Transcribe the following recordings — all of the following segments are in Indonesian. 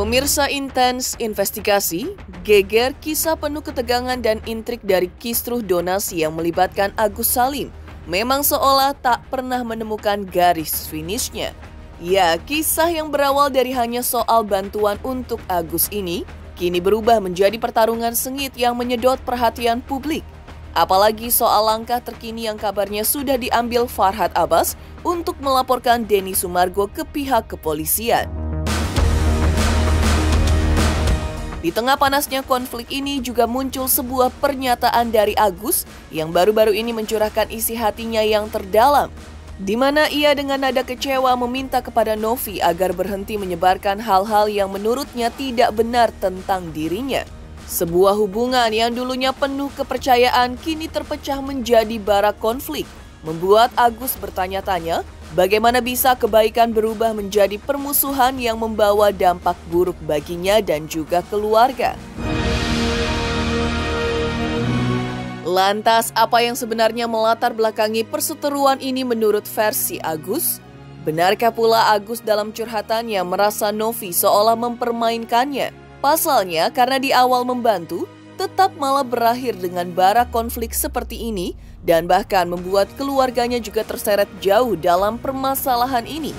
Pemirsa Intens Investigasi, geger kisah penuh ketegangan dan intrik dari kisruh donasi yang melibatkan Agus Salim memang seolah tak pernah menemukan garis finishnya. Ya, kisah yang berawal dari hanya soal bantuan untuk Agus ini, kini berubah menjadi pertarungan sengit yang menyedot perhatian publik. Apalagi soal langkah terkini yang kabarnya sudah diambil Farhad Abbas untuk melaporkan Denny Sumargo ke pihak kepolisian. Di tengah panasnya konflik ini juga muncul sebuah pernyataan dari Agus yang baru-baru ini mencurahkan isi hatinya yang terdalam, di mana ia dengan nada kecewa meminta kepada Novi agar berhenti menyebarkan hal-hal yang menurutnya tidak benar tentang dirinya. Sebuah hubungan yang dulunya penuh kepercayaan kini terpecah menjadi bara konflik, membuat Agus bertanya-tanya bagaimana bisa kebaikan berubah menjadi permusuhan yang membawa dampak buruk baginya dan juga keluarga. Lantas, apa yang sebenarnya melatar belakangi perseteruan ini menurut versi Agus? Benarkah pula Agus dalam curhatannya merasa Novi seolah mempermainkannya? Pasalnya, karena di awal membantu, tetap malah berakhir dengan bara konflik seperti ini dan bahkan membuat keluarganya juga terseret jauh dalam permasalahan ini.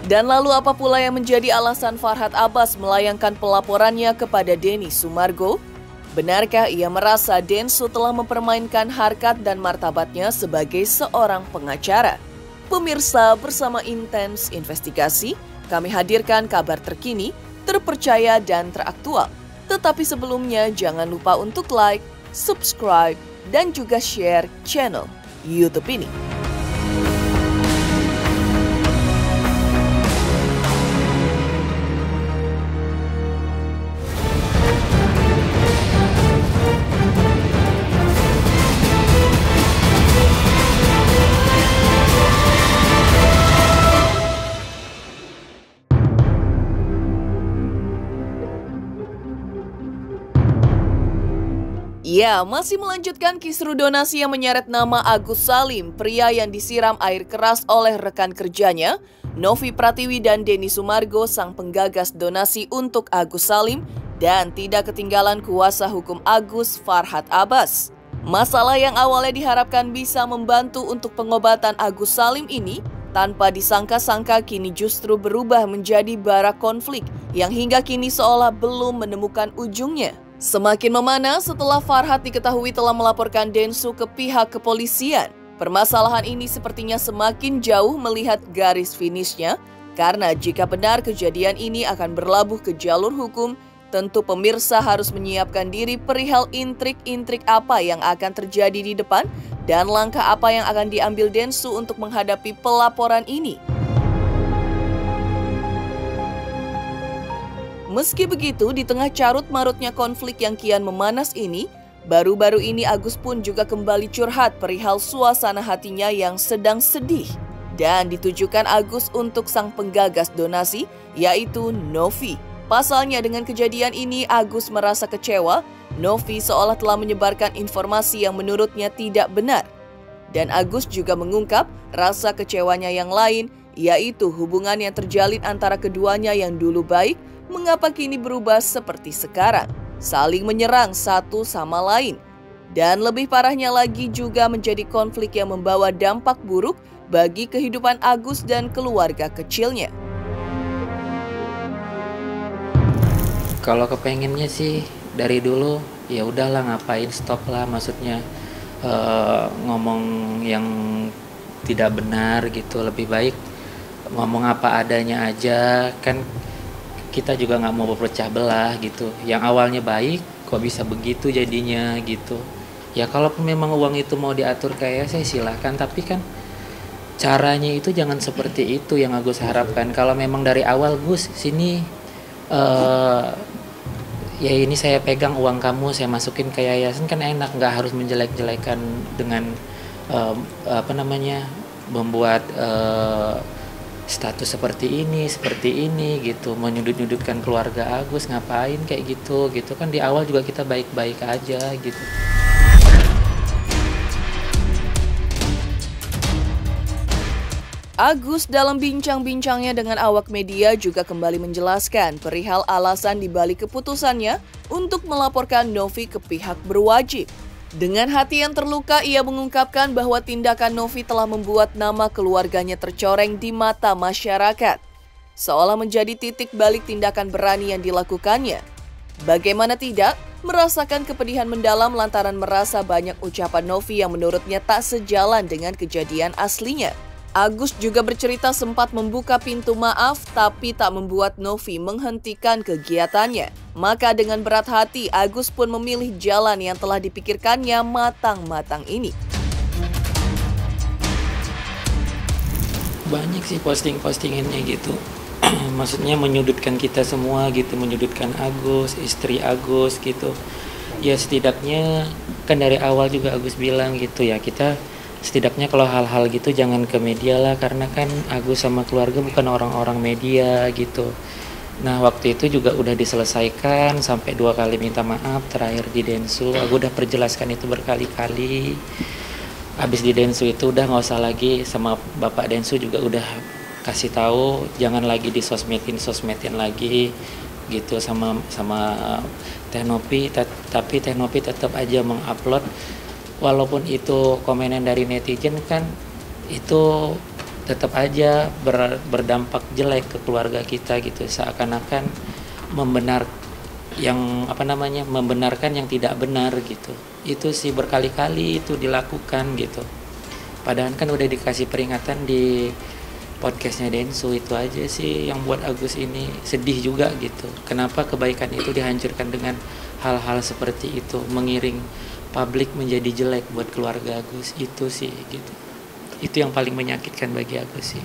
Dan lalu apa pula yang menjadi alasan Farhad Abbas melayangkan pelaporannya kepada Denny Sumargo? Benarkah ia merasa Densu telah mempermainkan harkat dan martabatnya sebagai seorang pengacara? Pemirsa, bersama Intens Investigasi, kami hadirkan kabar terkini, terpercaya dan teraktual. Tetapi sebelumnya jangan lupa untuk like, subscribe, dan juga share channel YouTube ini. Ya, masih melanjutkan kisruh donasi yang menyeret nama Agus Salim, pria yang disiram air keras oleh rekan kerjanya, Novi Pratiwi dan Denny Sumargo, sang penggagas donasi untuk Agus Salim, dan tidak ketinggalan kuasa hukum Agus, Farhad Abbas. Masalah yang awalnya diharapkan bisa membantu untuk pengobatan Agus Salim ini, tanpa disangka-sangka kini justru berubah menjadi bara konflik yang hingga kini seolah belum menemukan ujungnya. Semakin memanas setelah Farhad diketahui telah melaporkan Densu ke pihak kepolisian. Permasalahan ini sepertinya semakin jauh melihat garis finishnya, karena jika benar kejadian ini akan berlabuh ke jalur hukum, tentu pemirsa harus menyiapkan diri perihal intrik-intrik apa yang akan terjadi di depan dan langkah apa yang akan diambil Densu untuk menghadapi pelaporan ini. Meski begitu, di tengah carut-marutnya konflik yang kian memanas ini, baru-baru ini Agus pun juga kembali curhat perihal suasana hatinya yang sedang sedih. Dan ditujukan Agus untuk sang penggagas donasi, yaitu Novi. Pasalnya dengan kejadian ini, Agus merasa kecewa, Novi seolah telah menyebarkan informasi yang menurutnya tidak benar. Dan Agus juga mengungkap rasa kecewanya yang lain, yaitu hubungan yang terjalin antara keduanya yang dulu baik, mengapa kini berubah seperti sekarang, saling menyerang satu sama lain. Dan lebih parahnya lagi juga menjadi konflik yang membawa dampak buruk bagi kehidupan Agus dan keluarga kecilnya. Kalau kepengennya sih dari dulu ya udahlah, ngapain stop lah, maksudnya ngomong yang tidak benar gitu, lebih baik ngomong apa adanya aja, kan kita juga nggak mau berpecah belah gitu. Yang awalnya baik kok bisa begitu jadinya gitu. Ya kalaupun memang uang itu mau diatur kayak saya silahkan, tapi kan caranya itu jangan seperti itu yang Agus harapkan. Kalau memang dari awal, Gus sini ya ini saya pegang uang kamu, saya masukin ke yayasan, kan enak, nggak harus menjelek-jelekan dengan membuat status seperti ini gitu, menyudut-nyudutkan keluarga Agus, ngapain kayak gitu kan di awal juga kita baik-baik aja gitu. Agus dalam bincang-bincangnya dengan awak media juga kembali menjelaskan perihal alasan dibalik keputusannya untuk melaporkan Novi ke pihak berwajib. Dengan hati yang terluka, ia mengungkapkan bahwa tindakan Novi telah membuat nama keluarganya tercoreng di mata masyarakat, seolah menjadi titik balik tindakan berani yang dilakukannya. Bagaimana tidak, merasakan kepedihan mendalam lantaran merasa banyak ucapan Novi yang menurutnya tak sejalan dengan kejadian aslinya. Agus juga bercerita sempat membuka pintu maaf tapi tak membuat Novi menghentikan kegiatannya. Maka dengan berat hati, Agus pun memilih jalan yang telah dipikirkannya matang-matang ini. Banyak sih posting-postingannya gitu. Maksudnya menyudutkan kita semua gitu, menyudutkan Agus, istri Agus gitu. Ya setidaknya kan dari awal juga Agus bilang gitu ya, kita setidaknya kalau hal-hal gitu jangan ke media lah, karena kan Agus sama keluarga bukan orang-orang media gitu. Nah waktu itu juga udah diselesaikan sampai 2 kali minta maaf, terakhir di Densu. Aku udah perjelaskan itu berkali-kali. Habis di Densu itu udah nggak usah lagi, sama Bapak Densu juga udah kasih tahu jangan lagi di sosmedin lagi gitu sama Teh Novi, tapi Teh Novi tetap aja mengupload. Walaupun itu komenan dari netizen kan itu tetap aja berdampak jelek ke keluarga kita gitu, seakan-akan membenarkan yang tidak benar gitu. Itu sih berkali-kali itu dilakukan gitu. Padahal kan udah dikasih peringatan di podcastnya Densu. Itu aja sih yang buat Agus ini sedih juga gitu. Kenapa kebaikan itu dihancurkan dengan hal-hal seperti itu, mengiring publik menjadi jelek buat keluarga Agus. Itu sih gitu. Itu yang paling menyakitkan bagi Agus sih.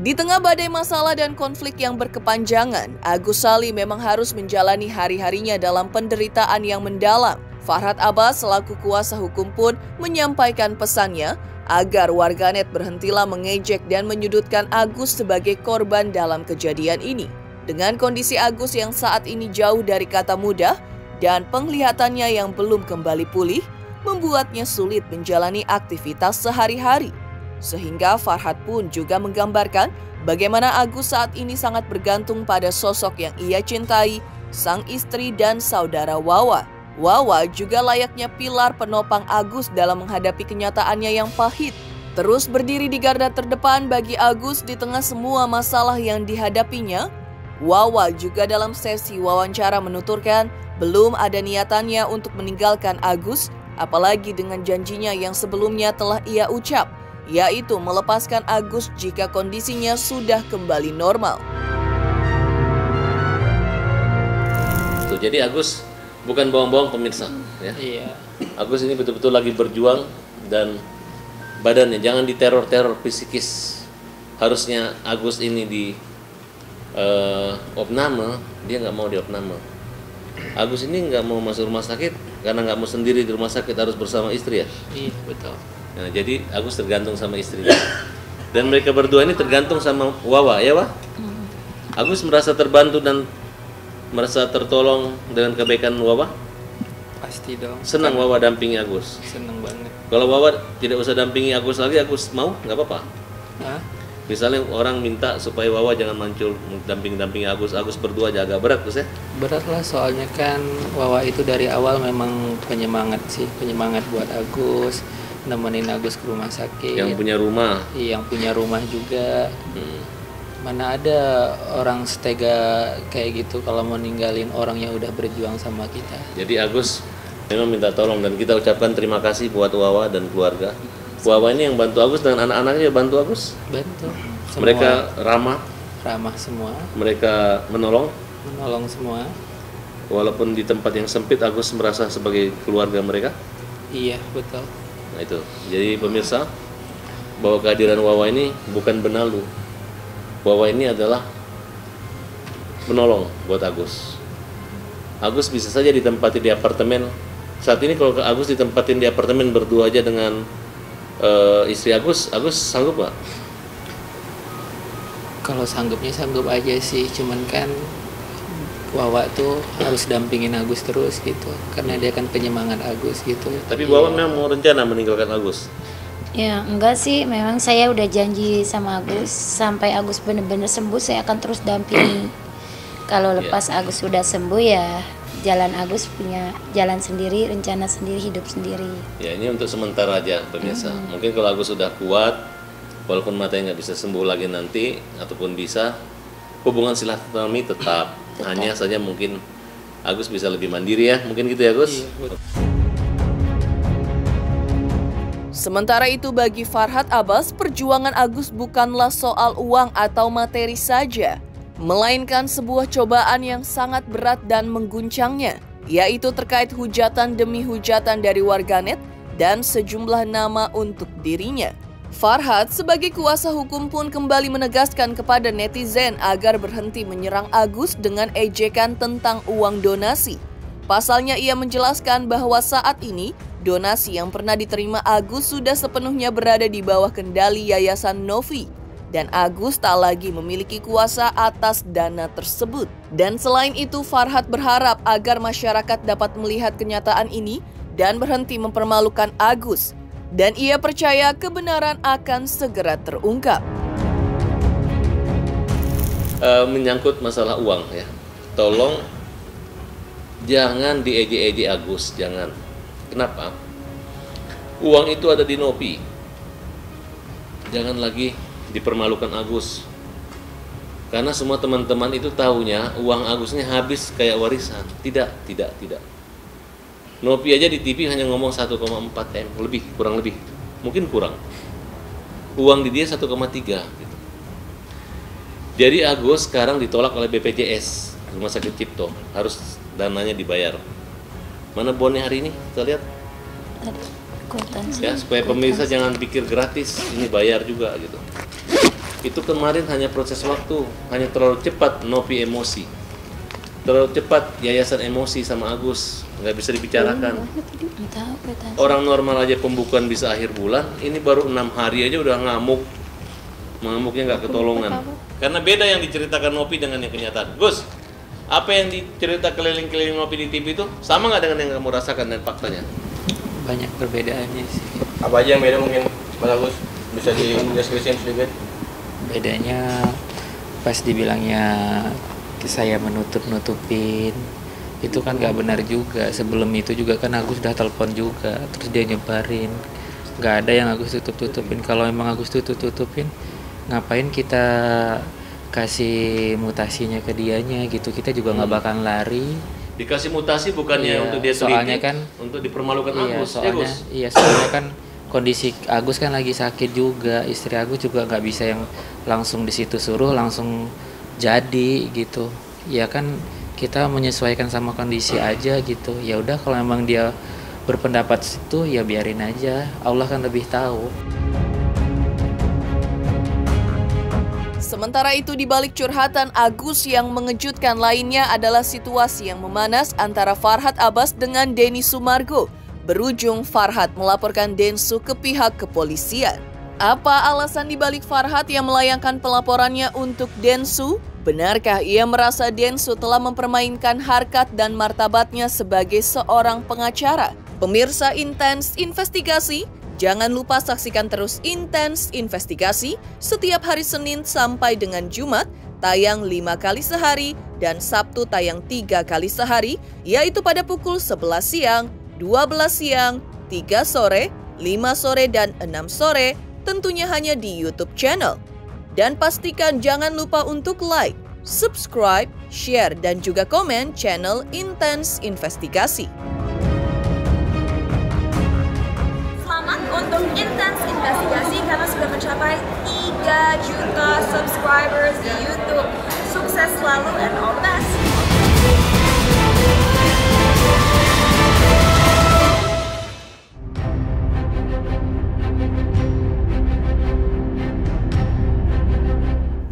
Di tengah badai masalah dan konflik yang berkepanjangan, Agus Salim memang harus menjalani hari-harinya dalam penderitaan yang mendalam. Farhad Abbas selaku kuasa hukum pun menyampaikan pesannya agar warganet berhentilah mengejek dan menyudutkan Agus sebagai korban dalam kejadian ini. Dengan kondisi Agus yang saat ini jauh dari kata mudah dan penglihatannya yang belum kembali pulih, membuatnya sulit menjalani aktivitas sehari-hari. Sehingga Farhad pun juga menggambarkan bagaimana Agus saat ini sangat bergantung pada sosok yang ia cintai, sang istri dan saudara Wawa. Wawa juga layaknya pilar penopang Agus dalam menghadapi kenyataannya yang pahit. Terus berdiri di garda terdepan bagi Agus di tengah semua masalah yang dihadapinya. Wawa juga dalam sesi wawancara menuturkan belum ada niatannya untuk meninggalkan Agus, apalagi dengan janjinya yang sebelumnya telah ia ucap, yaitu melepaskan Agus jika kondisinya sudah kembali normal. Jadi Agus bukan bohong-bohong pemirsa, ya. Iya. Agus ini betul-betul lagi berjuang dan badannya jangan diteror-teror psikis. Harusnya Agus ini di opname, dia nggak mau di opname. Agus ini nggak mau masuk rumah sakit karena nggak mau sendiri di rumah sakit, harus bersama istri ya. Iya betul. Nah, jadi Agus tergantung sama istrinya. Dan mereka berdua ini tergantung sama Wawa, ya Wah? Agus merasa terbantu dan merasa tertolong dengan kebaikan Wawa. Pasti dong. Senang Wawa dampingi Agus. Senang banget. Kalau Wawa tidak usah dampingi Agus lagi, Agus mau nggak apa-apa. Hah? Misalnya orang minta supaya Wawa jangan muncul dampingi Agus, Agus berdua aja agak berat Gus ya. Berat lah, soalnya kan Wawa itu dari awal memang penyemangat buat Agus, nemenin Agus ke rumah sakit. Yang punya rumah. Iya, yang punya rumah juga. Mana ada orang setega kayak gitu kalau mau ninggalin orang yang udah berjuang sama kita. Jadi Agus memang minta tolong dan kita ucapkan terima kasih buat Wawa dan keluarga. Wawa ini yang bantu Agus dan anak-anaknya bantu Agus. Bantu. Semua. Mereka ramah Semua. Mereka menolong Semua. walaupun di tempat yang sempit. Agus merasa sebagai keluarga mereka. Iya betul. Nah itu. Jadi pemirsa, bahwa kehadiran Wawa ini bukan benalu. Wawa ini adalah menolong buat Agus. Agus bisa saja ditempati di apartemen. Saat ini kalau Agus ditempatin di apartemen berdua aja dengan istri Agus sanggup nggak? Kalau sanggupnya sanggup aja sih, cuman kan Wawa tuh harus dampingin Agus terus gitu, karena dia kan penyemangat Agus gitu. Tapi Wawa memang mau rencana meninggalkan Agus? Ya enggak sih, memang saya udah janji sama Agus sampai Agus benar-benar sembuh saya akan terus dampingi. Kalau lepas Agus sudah sembuh ya jalan Agus punya jalan sendiri, rencana sendiri, hidup sendiri. Ya ini untuk sementara aja pemirsa. Mungkin kalau Agus sudah kuat, walaupun matanya nggak bisa sembuh lagi nanti, ataupun bisa, hubungan silaturahmi tetap. Hanya saja mungkin Agus bisa lebih mandiri ya, mungkin gitu ya Gus. Iya, Sementara itu bagi Farhad Abbas, perjuangan Agus bukanlah soal uang atau materi saja, melainkan sebuah cobaan yang sangat berat dan mengguncangnya, yaitu terkait hujatan demi hujatan dari warganet dan sejumlah nama untuk dirinya. Farhad sebagai kuasa hukum pun kembali menegaskan kepada netizen agar berhenti menyerang Agus dengan ejekan tentang uang donasi. Pasalnya ia menjelaskan bahwa saat ini donasi yang pernah diterima Agus sudah sepenuhnya berada di bawah kendali Yayasan Novi dan Agus tak lagi memiliki kuasa atas dana tersebut. Dan selain itu Farhad berharap agar masyarakat dapat melihat kenyataan ini dan berhenti mempermalukan Agus. Dan ia percaya kebenaran akan segera terungkap. Menyangkut masalah uang ya, tolong jangan diejek-ejek Agus, jangan. Kenapa? Uang itu ada di Novi. Jangan lagi dipermalukan Agus. Karena semua teman-teman itu tahunya uang Agusnya habis kayak warisan. Tidak. Novi aja di TV hanya ngomong 1,4 M, kurang lebih. Mungkin kurang. Uang di dia 1,3 gitu. Jadi Agus sekarang ditolak oleh BPJS, Rumah Sakit Cipto, harus dananya dibayar. Mana bonnya hari ini? Kita lihat. Ya, supaya pemirsa jangan pikir gratis, ini bayar juga gitu. Itu kemarin hanya proses waktu, hanya terlalu cepat Novi emosi. Terlalu cepat yayasan emosi sama Agus, nggak bisa dibicarakan. Orang normal aja pembukuan bisa akhir bulan, ini baru 6 hari aja udah ngamuk. Ngamuknya nggak ketolongan. Karena beda yang diceritakan Novi dengan yang kenyataan. Gus, apa yang dicerita keliling-keliling Novi di TV itu sama nggak dengan yang kamu rasakan dan faktanya? banyak perbedaannya sih. Apa aja yang beda mungkin Mas Agus? Bisa dideskripsiin sedikit? Bedanya pas dibilangnya saya menutup-nutupin, itu kan nggak benar juga. Sebelum itu juga kan Agus udah telepon juga, terus dia nyebarin. Nggak ada yang Agus tutup-tutupin. Kalau emang Agus tutup-tutupin, ngapain kita kasih mutasinya ke dianya gitu? Kita juga nggak bakal lari. Dikasih mutasi bukannya Iya, untuk dia soalnya teliti, kan untuk dipermalukan iya, Agus. soalnya kan kondisi Agus kan lagi sakit juga, istri Agus juga nggak bisa yang langsung di situ suruh langsung jadi gitu. Ya kan kita menyesuaikan sama kondisi aja gitu. Ya udah kalau emang dia berpendapat situ ya biarin aja. Allah kan lebih tahu. Sementara itu di balik curhatan Agus yang mengejutkan lainnya adalah situasi yang memanas antara Farhad Abbas dengan Denny Sumargo. Berujung Farhad melaporkan Densu ke pihak kepolisian. Apa alasan dibalik Farhad yang melayangkan pelaporannya untuk Densu? Benarkah ia merasa Densu telah mempermainkan harkat dan martabatnya sebagai seorang pengacara? Pemirsa Intens Investigasi, jangan lupa saksikan terus Intens Investigasi setiap hari Senin sampai dengan Jumat, tayang 5 kali sehari, dan Sabtu tayang 3 kali sehari, yaitu pada pukul 11 siang, 12 siang, 3 sore, 5 sore, dan 6 sore, tentunya hanya di YouTube channel. Dan pastikan jangan lupa untuk like, subscribe, share, dan juga komen channel Intens Investigasi. Selamat untuk Intens Investigasi karena sudah mencapai 3 juta subscribers di YouTube. Sukses selalu and all the best!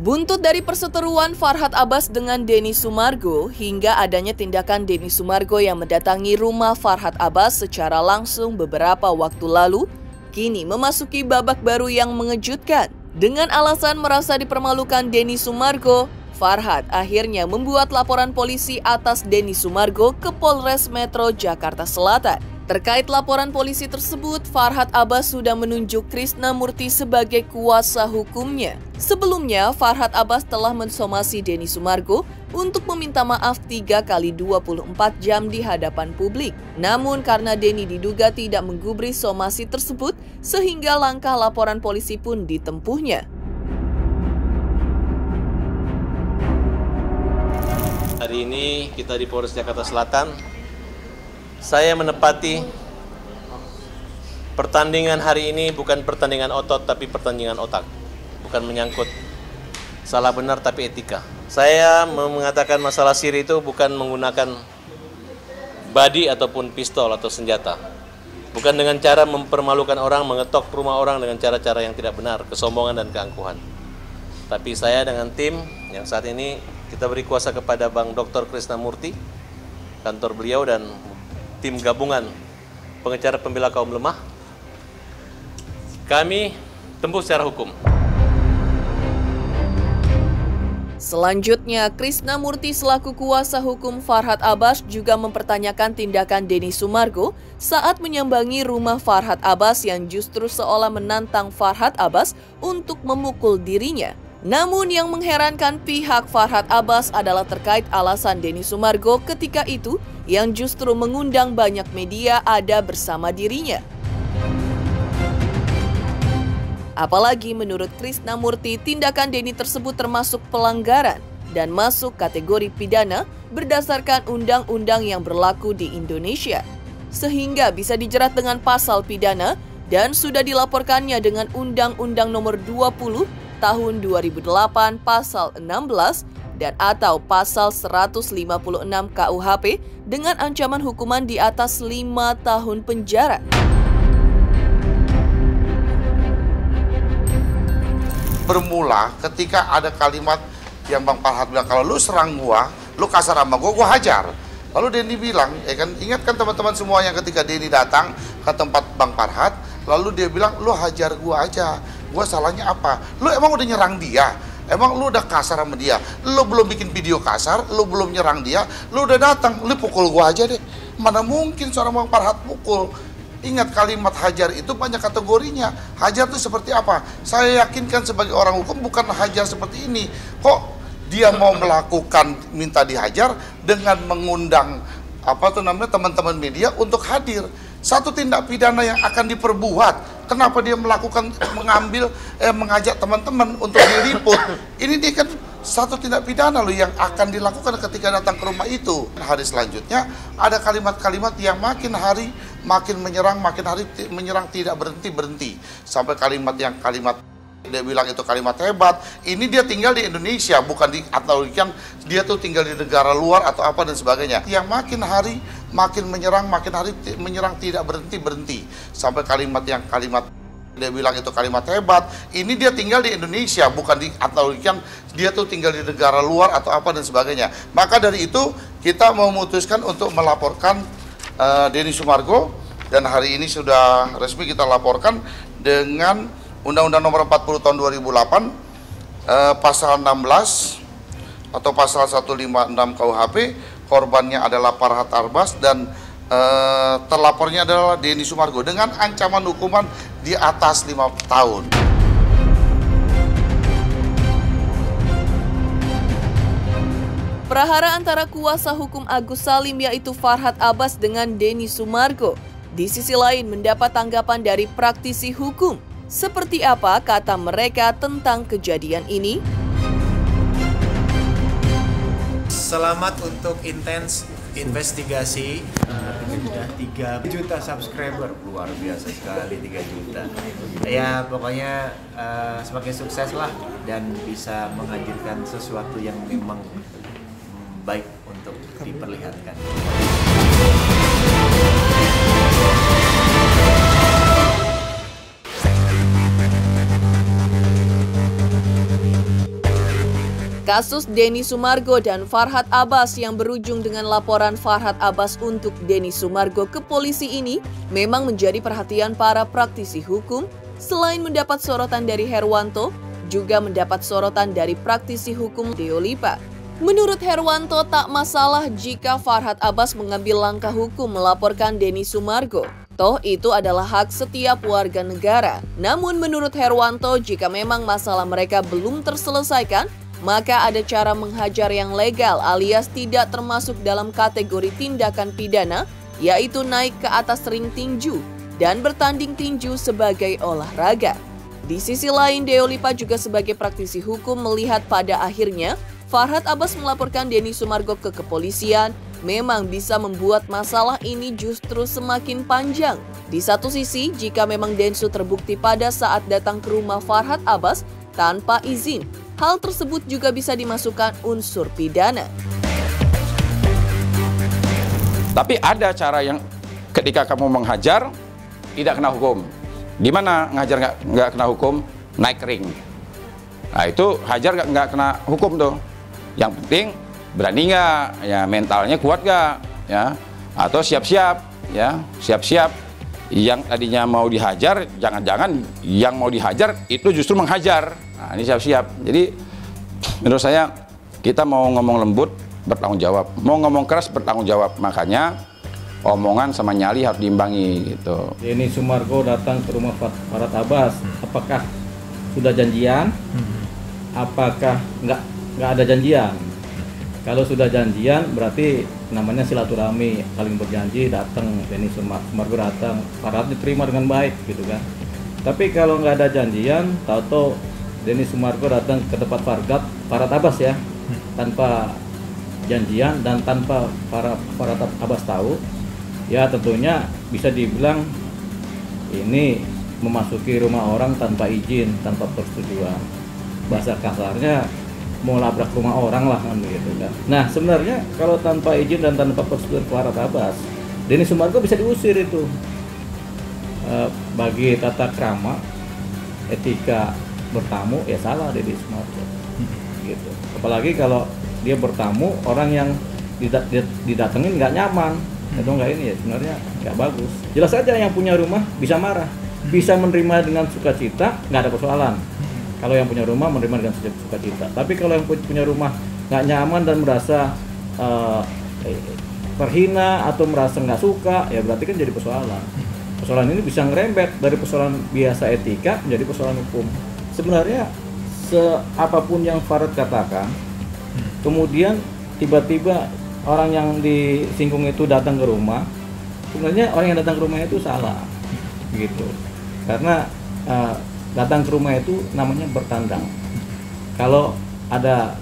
Buntut dari perseteruan Farhad Abbas dengan Denny Sumargo hingga adanya tindakan Denny Sumargo yang mendatangi rumah Farhad Abbas secara langsung beberapa waktu lalu, kini memasuki babak baru yang mengejutkan. Dengan alasan merasa dipermalukan Denny Sumargo, Farhad akhirnya membuat laporan polisi atas Denny Sumargo ke Polres Metro Jakarta Selatan. Terkait laporan polisi tersebut, Farhad Abbas sudah menunjuk Krisnamurti sebagai kuasa hukumnya. Sebelumnya, Farhad Abbas telah mensomasi Denny Sumargo untuk meminta maaf 3 kali 24 jam di hadapan publik. Namun karena Denny diduga tidak menggubris somasi tersebut, sehingga langkah laporan polisi pun ditempuhnya. Hari ini kita di Polres Jakarta Selatan. Saya menepati pertandingan hari ini bukan pertandingan otot tapi pertandingan otak. Bukan menyangkut salah benar tapi etika. Saya mengatakan masalah siri itu bukan menggunakan badi ataupun pistol atau senjata. Bukan dengan cara mempermalukan orang, mengetok rumah orang dengan cara-cara yang tidak benar, kesombongan dan keangkuhan. Tapi saya dengan tim yang saat ini kita beri kuasa kepada Bang Dr. Krisnamurti, kantor beliau dan tim gabungan pengacara pembela kaum lemah, kami tempuh secara hukum. Selanjutnya, Krisnamurti selaku kuasa hukum Farhad Abbas juga mempertanyakan tindakan Denny Sumargo saat menyambangi rumah Farhad Abbas yang justru seolah menantang Farhad Abbas untuk memukul dirinya. Namun yang mengherankan pihak Farhad Abbas adalah terkait alasan Denny Sumargo ketika itu yang justru mengundang banyak media ada bersama dirinya. Apalagi menurut Krisnamurti, tindakan Denny tersebut termasuk pelanggaran dan masuk kategori pidana berdasarkan undang-undang yang berlaku di Indonesia, sehingga bisa dijerat dengan pasal pidana dan sudah dilaporkannya dengan Undang-Undang Nomor 20 Tahun 2008 Pasal 16 dan atau Pasal 156 KUHP dengan ancaman hukuman di atas 5 tahun penjara. Bermula ketika ada kalimat yang Bang Farhad bilang, kalau lu serang gua, lu kasar sama gua hajar. Lalu Denny bilang, ingatkan teman-teman semua yang ketika Denny datang ke tempat Bang Farhad, lalu dia bilang, lu hajar gua aja. Gua salahnya apa? Lu emang udah nyerang dia? Emang lu udah kasar sama dia? Lu belum bikin video kasar, lu belum nyerang dia, lu udah datang, lu pukul gua aja deh. Mana mungkin seorang Bang Farhad pukul? Ingat, kalimat hajar itu banyak kategorinya. Hajar itu seperti apa? Saya yakinkan sebagai orang hukum bukan hajar seperti ini. Kok dia mau melakukan minta dihajar dengan mengundang teman-teman media untuk hadir? Satu tindak pidana yang akan diperbuat. Kenapa dia melakukan mengajak teman-teman untuk diliput? Ini dia kan satu tindak pidana loh yang akan dilakukan ketika datang ke rumah itu. Hari selanjutnya ada kalimat-kalimat yang makin hari makin menyerang tidak berhenti sampai kalimat dia bilang itu kalimat hebat. Ini dia tinggal di Indonesia, bukan atau kan dia tuh tinggal di negara luar atau apa dan sebagainya. Yang makin hari makin menyerang tidak berhenti sampai kalimat dia bilang itu kalimat hebat. Ini dia tinggal di Indonesia, bukan atau kan dia tuh tinggal di negara luar atau apa dan sebagainya. Maka dari itu kita memutuskan untuk melaporkan Denny Sumargo, dan hari ini sudah resmi kita laporkan dengan Undang-Undang Nomor 40 Tahun 2008 Pasal 16 atau Pasal 156 KUHP. Korbannya adalah Farhad Abbas dan terlapornya adalah Denny Sumargo dengan ancaman hukuman di atas 5 tahun. Prahara antara kuasa hukum Agus Salim yaitu Farhad Abbas dengan Denny Sumargo di sisi lain mendapat tanggapan dari praktisi hukum. Seperti apa kata mereka tentang kejadian ini? Selamat untuk intens investigasi. Sudah 3 juta subscriber, luar biasa sekali 3 juta. Ya pokoknya semakin sukses lah dan bisa menghadirkan sesuatu yang memang baik untuk diperlihatkan. Kasus Denny Sumargo dan Farhad Abbas yang berujung dengan laporan Farhad Abbas untuk Denny Sumargo ke polisi ini memang menjadi perhatian para praktisi hukum. Selain mendapat sorotan dari Herwanto, juga mendapat sorotan dari praktisi hukum Deolipa. Menurut Herwanto, tak masalah jika Farhad Abbas mengambil langkah hukum melaporkan Denny Sumargo. Toh itu adalah hak setiap warga negara. Namun menurut Herwanto, jika memang masalah mereka belum terselesaikan, maka ada cara menghajar yang legal alias tidak termasuk dalam kategori tindakan pidana, yaitu naik ke atas ring tinju dan bertanding tinju sebagai olahraga. Di sisi lain, Deolipa juga sebagai praktisi hukum melihat pada akhirnya Farhad Abbas melaporkan Denny Sumargo ke kepolisian memang bisa membuat masalah ini justru semakin panjang. Di satu sisi, jika memang Densu terbukti pada saat datang ke rumah Farhad Abbas tanpa izin, hal tersebut juga bisa dimasukkan unsur pidana. Tapi ada cara yang ketika kamu menghajar tidak kena hukum. Gimana ngajar nggak kena hukum? Naik ring. Nah itu hajar nggak kena hukum tuh. Yang penting berani nggak, ya mentalnya kuat nggak, ya atau siap-siap, ya siap-siap. Yang tadinya mau dihajar, jangan-jangan yang mau dihajar itu justru menghajar. Nah ini siap-siap. Jadi menurut saya kita mau ngomong lembut bertanggung jawab, mau ngomong keras bertanggung jawab. Makanya omongan sama nyali harus diimbangi gitu. Denny Sumargo datang ke rumah Farhad Abbas, apakah sudah janjian? Apakah nggak ada janjian? Kalau sudah janjian berarti namanya silaturahmi, saling berjanji, datang Denny Sumargo datang, Farhad diterima dengan baik gitu kan. Tapi kalau nggak ada janjian, tahu-tahu Denny Sumargo datang ke tempat Farhad Abbas ya, tanpa janjian dan tanpa Farhad Abbas tahu, ya tentunya bisa dibilang ini memasuki rumah orang tanpa izin, tanpa persetujuan. Bahasa kasarnya mau labrak rumah orang lah kan begitu kan. Nah sebenarnya kalau tanpa izin dan tanpa persetujuan Farhad Abbas, Denny Sumargo bisa diusir itu. Bagi tata krama, etika bertamu ya salah Denny Sumargo. Gitu. Apalagi kalau dia bertamu orang yang didatengin nggak nyaman atau nggak ini ya sebenarnya nggak bagus. Jelas saja yang punya rumah bisa marah, bisa menerima dengan sukacita, nggak ada persoalan. Kalau yang punya rumah menerima dengan sukacita. Tapi kalau yang punya rumah nggak nyaman dan merasa terhina atau merasa nggak suka, ya berarti kan jadi persoalan. Persoalan ini bisa ngerembet dari persoalan biasa etika menjadi persoalan hukum. Sebenarnya apapun yang Farhad katakan, kemudian tiba-tiba orang yang disinggung itu datang ke rumah, sebenarnya orang yang datang ke rumah itu salah, gitu. Karena datang ke rumah itu namanya bertandang. Kalau ada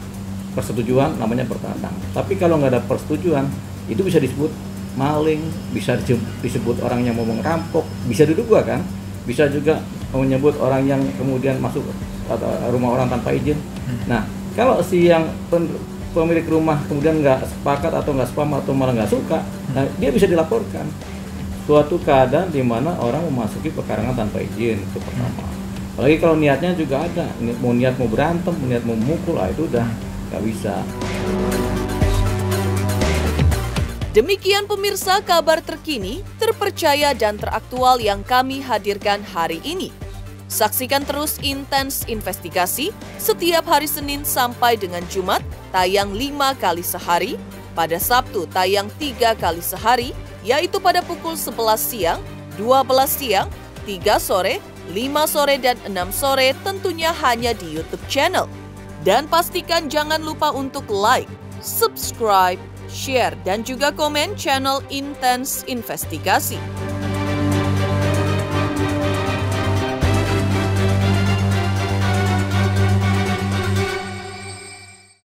persetujuan namanya bertandang. Tapi kalau nggak ada persetujuan, itu bisa disebut maling, bisa disebut orang yang mau merampok, bisa diduga kan? Bisa juga menyebut orang yang kemudian masuk rumah orang tanpa izin. Nah, kalau si yang pemilik rumah kemudian nggak sepakat atau nggak sepaham atau malah nggak suka, nah dia bisa dilaporkan. Suatu keadaan di mana orang memasuki pekarangan tanpa izin, itu pertama. Apalagi kalau niatnya juga ada, niat mau berantem, niat mau memukul, itu udah nggak bisa. Demikian pemirsa kabar terkini, terpercaya dan teraktual yang kami hadirkan hari ini. Saksikan terus Intens Investigasi setiap hari Senin sampai dengan Jumat, tayang 5 kali sehari, pada Sabtu tayang 3 kali sehari, yaitu pada pukul 11 siang, 12 siang, 3 sore, 5 sore, dan 6 sore, tentunya hanya di YouTube channel. Dan pastikan jangan lupa untuk like, subscribe, share, dan juga komen channel Intens Investigasi.